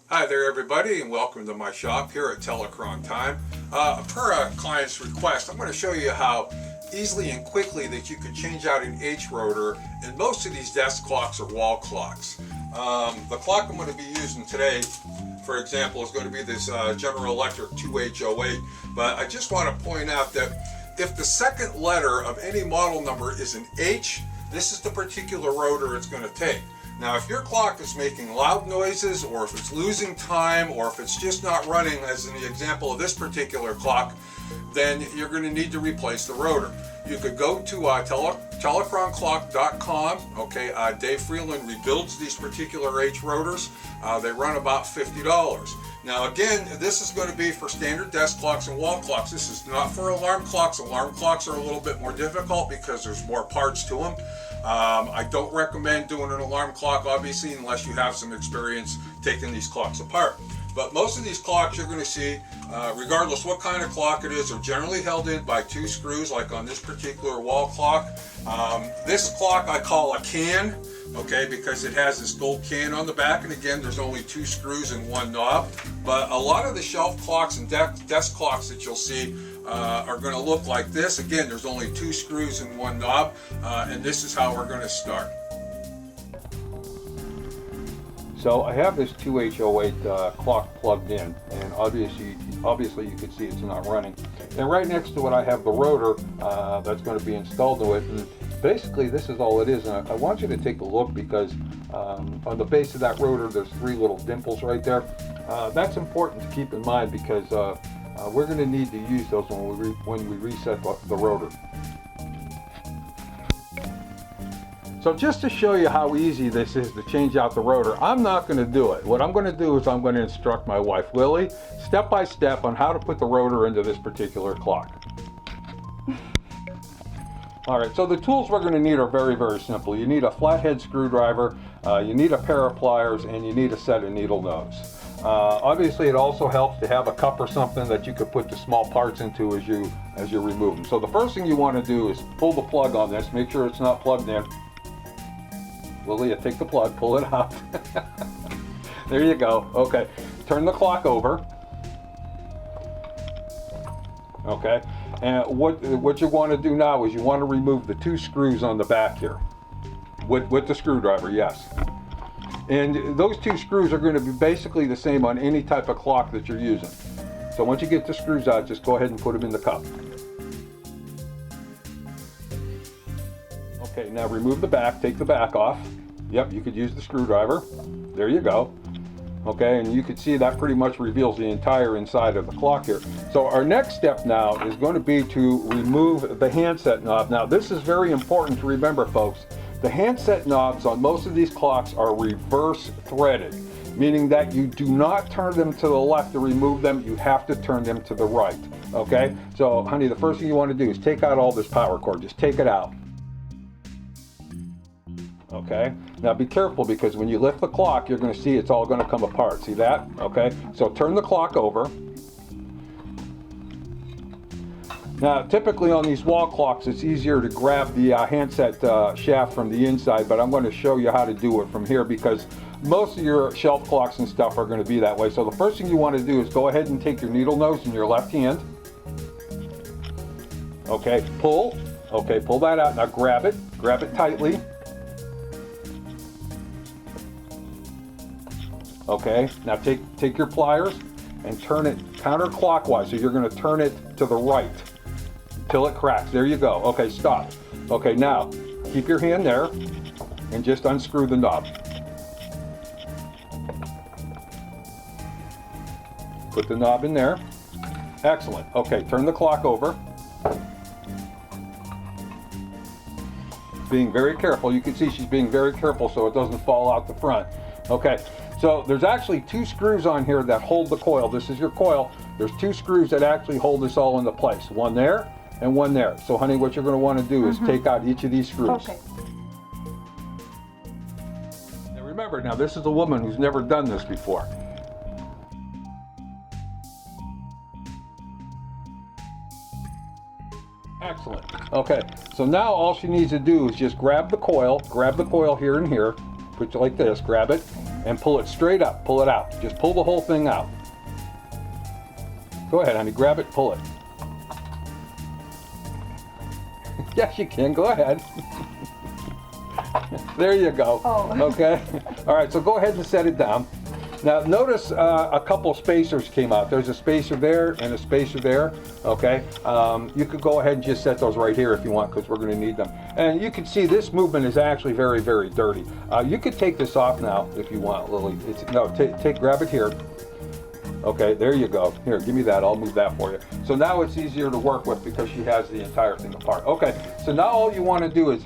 Hi there everybody and welcome to my shop here at Telechron Time. Per a client's request, I'm going to show you how easily and quickly that you can change out an H rotor in most of these desk clocks or wall clocks. The clock I'm going to be using today, for example, is going to be this General Electric 2H08, but I just want to point out that if the second letter of any model number is an H, this is the particular rotor it's going to take. Now, if your clock is making loud noises, or if it's losing time, or if it's just not running, as in the example of this particular clock, then you're going to need to replace the rotor. You could go to telechronclock.com. Okay, Dave Freeland rebuilds these particular H rotors. They run about $50. Now, again, this is going to be for standard desk clocks and wall clocks. This is not for alarm clocks. Alarm clocks are a little bit more difficult because there's more parts to them. I don't recommend doing an alarm clock, obviously, unless you have some experience taking these clocks apart. But most of these clocks you're going to see, regardless what kind of clock it is, are generally held in by two screws, like on this particular wall clock. This clock I call a can, okay, because it has this gold can on the back, and again, there's only two screws and one knob. But a lot of the shelf clocks and desk clocks that you'll see are going to look like this. Again, there's only two screws and one knob, and this is how we're going to start. So I have this 2H08 clock plugged in, and obviously you can see it's not running. And right next to it I have the rotor that's going to be installed to it, and basically this is all it is. And I want you to take a look, because on the base of that rotor there's three little dimples right there. That's important to keep in mind, because we're going to need to use those when we reset the rotor. So just to show you how easy this is to change out the rotor, I'm not going to do it. What I'm going to do is I'm going to instruct my wife, Lily, step by step on how to put the rotor into this particular clock. All right, so the tools we're going to need are very, very simple. You need a flathead screwdriver, you need a pair of pliers, and you need a set of needle nose. Obviously, it also helps to have a cup or something that you could put the small parts into as you remove them. So the first thing you want to do is pull the plug on this, make sure it's not plugged in. Lilia, take the plug, pull it out. There you go. Okay, turn the clock over. Okay, and what you want to do now is you want to remove the two screws on the back here with the screwdriver, yes. And those two screws are going to be basically the same on any type of clock that you're using. So once you get the screws out, just go ahead and put them in the cup. Okay, now remove the back, take the back off. Yep, you could use the screwdriver. There you go. Okay, and you can see that pretty much reveals the entire inside of the clock here. So our next step now is going to be to remove the handset knob. Now this is very important to remember, folks. The handset knobs on most of these clocks are reverse threaded, meaning that you do not turn them to the left to remove them, you have to turn them to the right. Okay, so honey, the first thing you want to do is take out all this power cord, just take it out. Okay, now be careful, because when you lift the clock, you're going to see it's all going to come apart. See that? Okay, so turn the clock over. Now, typically on these wall clocks, it's easier to grab the handset shaft from the inside, but I'm going to show you how to do it from here, because most of your shelf clocks and stuff are going to be that way. So the first thing you want to do is go ahead and take your needle nose in your left hand. Okay, pull. Okay, pull that out. Now grab it tightly. Okay, now take your pliers and turn it counterclockwise. So you're going to turn it to the right till it cracks. There you go. Okay, stop. Okay, now keep your hand there and just unscrew the knob. Put the knob in there. Excellent. Okay, turn the clock over. Being very careful. You can see she's being very careful so it doesn't fall out the front. Okay. So there's actually two screws on here that hold the coil. This is your coil. There's two screws that actually hold this all into place. One there and one there. So honey, what you're going to want to do is take out each of these screws. Okay. Now remember, now this is a woman who's never done this before. Excellent. Okay, so now all she needs to do is just grab the coil here and here, put it like this, grab it, and pull it straight up. Pull it out. Just pull the whole thing out. Go ahead, honey. Grab it, pull it. Yes, you can. Go ahead. There you go. Oh. Okay. All right, so go ahead and set it down. Now, notice a couple spacers came out. There's a spacer there and a spacer there. Okay. You could go ahead and just set those right here if you want, because we're going to need them. And you can see this movement is actually very, very dirty. You could take this off now if you want, Lily. Grab it here. Okay, there you go. Here, give me that. I'll move that for you. So now it's easier to work with because she has the entire thing apart. Okay, so now all you want to do is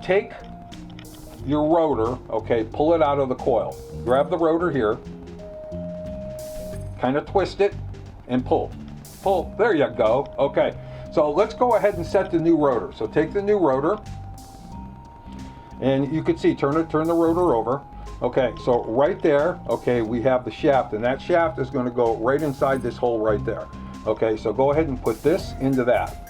take your rotor, okay, pull it out of the coil. Grab the rotor here, kind of twist it, and pull. Pull, there you go. Okay, so let's go ahead and set the new rotor. So take the new rotor, and you can see, turn the rotor over. Okay, so right there, okay, we have the shaft, and that shaft is going to go right inside this hole right there. Okay, so go ahead and put this into that.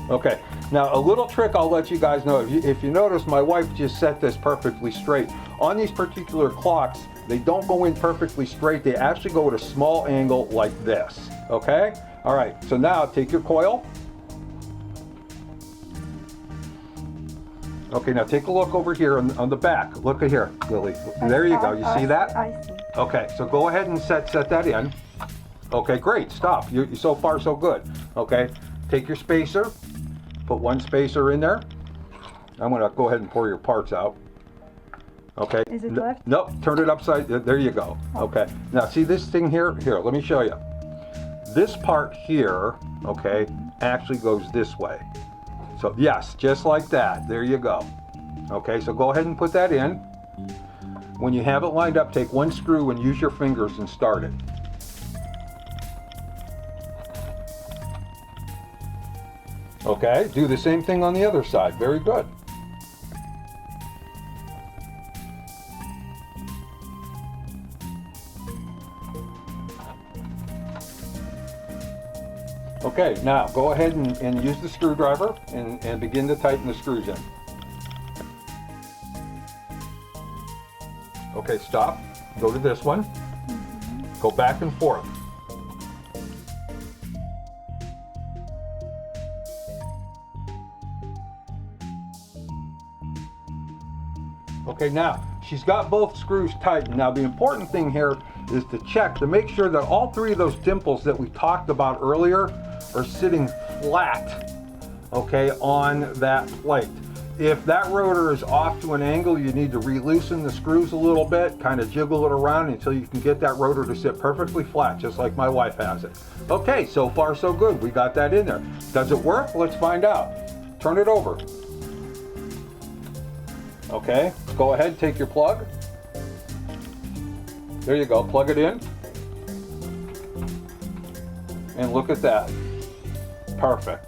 Okay, now a little trick I'll let you guys know. If you notice, my wife just set this perfectly straight. On these particular clocks, they don't go in perfectly straight. They actually go at a small angle like this. Okay? All right, so now take your coil. Okay, now take a look over here on the back. Look at here, Lily. There you go. You see that? I see. Okay, so go ahead and set that in. Okay, great. Stop. You're so far so good. Okay, take your spacer. Put one spacer in there. I'm going to go ahead and pour your parts out. Okay. Is it left? Nope. Turn it upside. There you go. Okay. Now see this thing here? Here, let me show you. This part here, okay, actually goes this way. So yes, just like that. There you go. Okay, so go ahead and put that in. When you have it lined up, take one screw and use your fingers and start it. Okay, do the same thing on the other side. Very good. Okay, now go ahead and use the screwdriver and begin to tighten the screws in. Okay, stop. Go to this one. Go back and forth. Okay, now she's got both screws tightened. Now the important thing here is to check to make sure that all three of those dimples that we talked about earlier are sitting flat, okay, on that plate. If that rotor is off to an angle, you need to re-loosen the screws a little bit, kind of jiggle it around until you can get that rotor to sit perfectly flat, just like my wife has it. Okay, so far so good. We got that in there. Does it work? Let's find out. Turn it over. Okay, go ahead, take your plug. There you go, plug it in. And look at that. Perfect.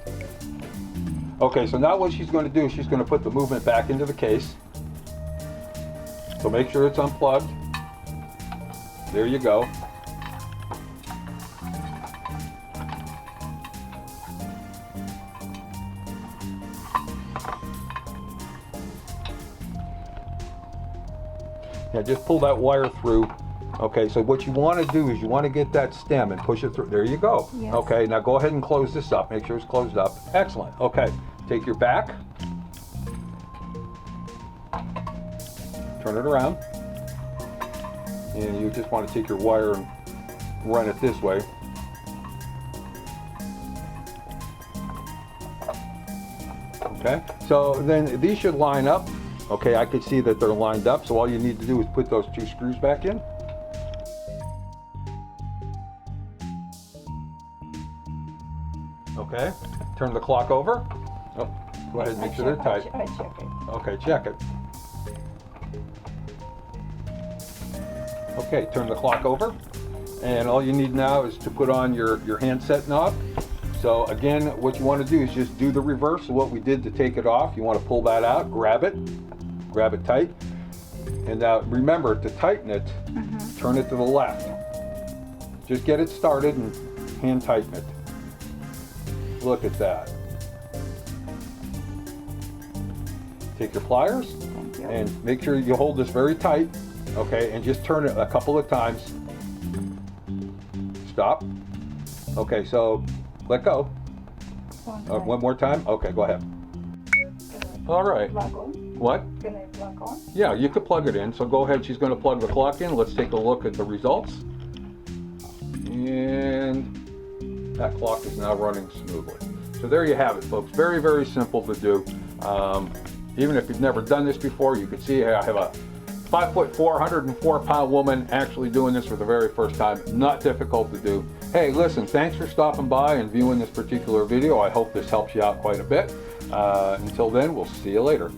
Okay, so now what she's going to do is she's going to put the movement back into the case. So make sure it's unplugged. There you go. Now just pull that wire through. Okay, so what you want to do is you want to get that stem and push it through. There you go. Yes. Okay, now go ahead and close this up. Make sure it's closed up. Excellent. Okay, take your back. Turn it around. And you just want to take your wire and run it this way. Okay, so then these should line up. Okay, I can see that they're lined up, so all you need to do is put those two screws back in. Okay, turn the clock over. Oh, go ahead and make sure they're tight. I check it. Okay, check it. Okay, turn the clock over. And all you need now is to put on your handset knob. So again, what you want to do is just do the reverse of what we did to take it off. You want to pull that out, grab it tight. And now remember, to tighten it, turn it to the left. Just get it started and hand tighten it. Look at that. take your pliers Thank you. and make sure you hold this very tight, okay, and just turn it a couple of times. Stop. Okay, so let go. One more time. Okay, go ahead. All right. Plug on. What? Can I plug on? Yeah, you could plug it in. So go ahead. She's going to plug the clock in. Let's take a look at the results. And that clock is now running smoothly. So there you have it, folks. Very, very simple to do. Even if you've never done this before, you can see I have a 5'4", 104-pound woman actually doing this for the very first time. Not difficult to do. Hey, listen, thanks for stopping by and viewing this particular video. I hope this helps you out quite a bit. Until then, we'll see you later.